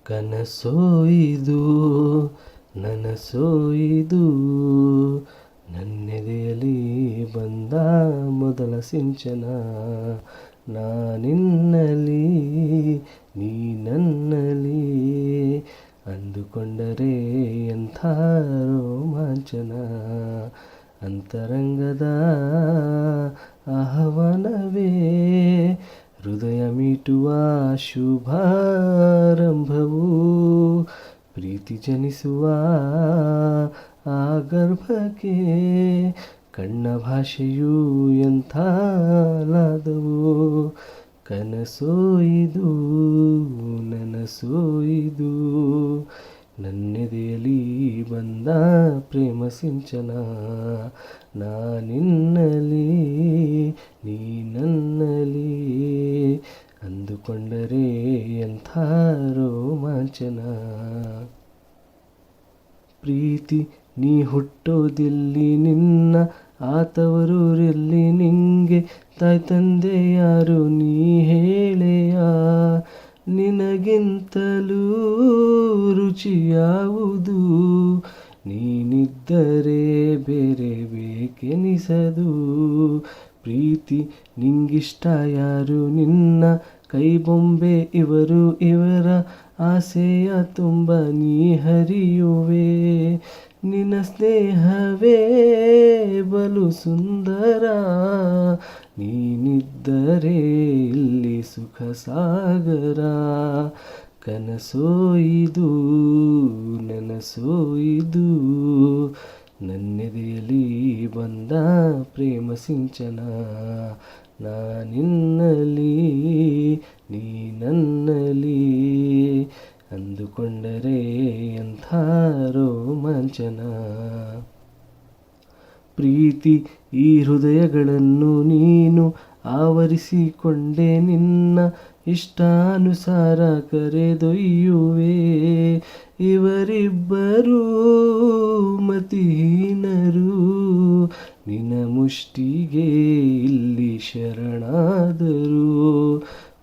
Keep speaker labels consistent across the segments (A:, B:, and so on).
A: ಕನಸೋಯಿದು ನನಸೋಯಿದು ನನ್ನೆದೆಯಲ್ಲಿ ಬಂದ ಮೊದಲ ಸಿಂಚನ. ನಾನಿನ್ನಲಿ ನೀ ನನ್ನಲ್ಲಿ ಅಂದುಕೊಂಡರೆ ಎಂಥ ರೋಮಾಂಚನ. ಅಂತರಂಗದ ಆಹ್ವಾನವೇ ಹೃದಯ ಮೀಟುವ ಶುಭಾರಂಭವು. ಪ್ರೀತಿ ಜನಿಸುವ ಆ ಗರ್ಭಕ್ಕೆ ಕಣ್ಣ ಭಾಷೆಯು ಎಂಥ ನಾದವು. ಕನಸೋಯಿದು ನನಸೋಯಿದು ನನ್ನೆದೆಯಲ್ಲಿ ಬಂದ ಪ್ರೇಮ ಸಿಂಚನ. ನಾನಿನ್ನಲಿ ನೀ ನನ್ನಲ್ಲಿ ಅಂದುಕೊಂಡರೆ ಎಂಥ ರೋಮಾಂಚನ. ಪ್ರೀತಿ ನೀ ಹುಟ್ಟೋದಿಲ್ಲಿ ನಿನ್ನ ಆತವರೂರಲ್ಲಿ. ನಿಂಗೆ ತಾಯಿ ತಂದೆ ಯಾರು ನೀ ಹೇಳೆಯ. ನಿನಗಿಂತಲೂ ರುಚಿಯಾವುದು ನೀನಿದ್ದರೆ ಬೇರೆ ಬೇಕೆನಿಸದು. ಪ್ರೀತಿ ನಿಂಗಿಷ್ಟ ಯಾರು ನಿನ್ನ ಕೈಬೊಂಬೆ ಇವರು. ಇವರ ಆಸೆಯ ತುಂಬ ನೀ ಹರಿಯುವೆ. ನಿನ್ನ ಸ್ನೇಹವೇ ಬಲು ಸುಂದರ. ನೀನಿದ್ದರೆ ಇಲ್ಲಿ ಸುಖ ಸಾಗರ. ಕನಸೋಯಿದು ನನಸೋಯಿದು ನನ್ನೆದೆಯಲ್ಲಿ ಬಂದ ಪ್ರೇಮ ಸಿಂಚನ. ನಾನಿನ್ನಲಿ ನೀ ನನ್ನಲ್ಲಿ ಅಂದುಕೊಂಡರೆ ಎಂಥ ರೋಮಾಂಚನ. ಪ್ರೀತಿ ಈ ಹೃದಯಗಳನ್ನು ನೀನು ಆವರಿಸಿಕೊಂಡೆ. ನಿನ್ನ ಇಷ್ಟಾನುಸಾರ ಕರೆದೊಯ್ಯುವೆ. ಇವರಿಬ್ಬರೂ ಮತಿಹೀನರು. ನಿನ್ನ ಮುಷ್ಟಿಗೆ ಇಲ್ಲಿ ಶರಣಾದರು.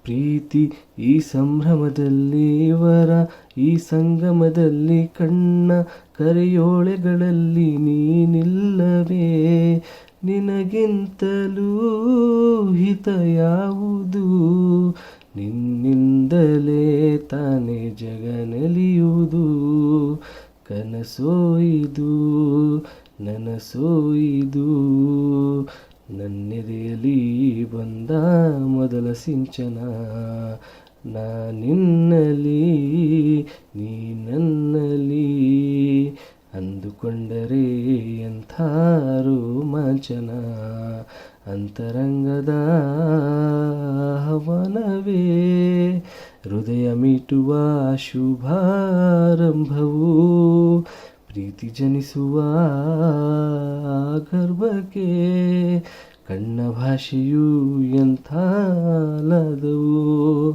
A: ಪ್ರೀತಿ ಈ ಸಂಭ್ರಮದಲ್ಲಿ ಇವರ ಈ ಸಂಗಮದಲ್ಲಿ. ಕಣ್ಣ ಕರೆಯೋಳೆಗಳಲ್ಲಿ ನೀನಿಲ್ಲವೇ. ನಿನಗಿಂತಲೂ ಹಿತ ಯಾವುದು. ನಿನ್ನಿಂದಲೇ ತಾನೇ ಜಗನಲಿಯುವುದು. ಕನಸೋಯಿದು ನನಸೋಯಿದು ನನ್ನೆದೆಯಲ್ಲಿ ಬಂದ ಮೊದಲ ಸಿಂಚನ. ನಾನಿನ್ನಲಿ ನೀ ನನ್ನಲ್ಲಿ ಅಂದುಕೊಂಡರೆ ಎಂಥ ರೋಮಾಂಚನ. ಅಂತರಂಗದ ಆಹ್ವಾನವೇ ಹೃದಯ ಮೀಟುವ ಶುಭಾರಂಭವು. ಪ್ರೀತಿ ಜನಿಸುವ ಗರ್ಭಕ್ಕೆ ಕಣ್ಣ ಭಾಷೆಯು ಎಂಥ ನಾದವು.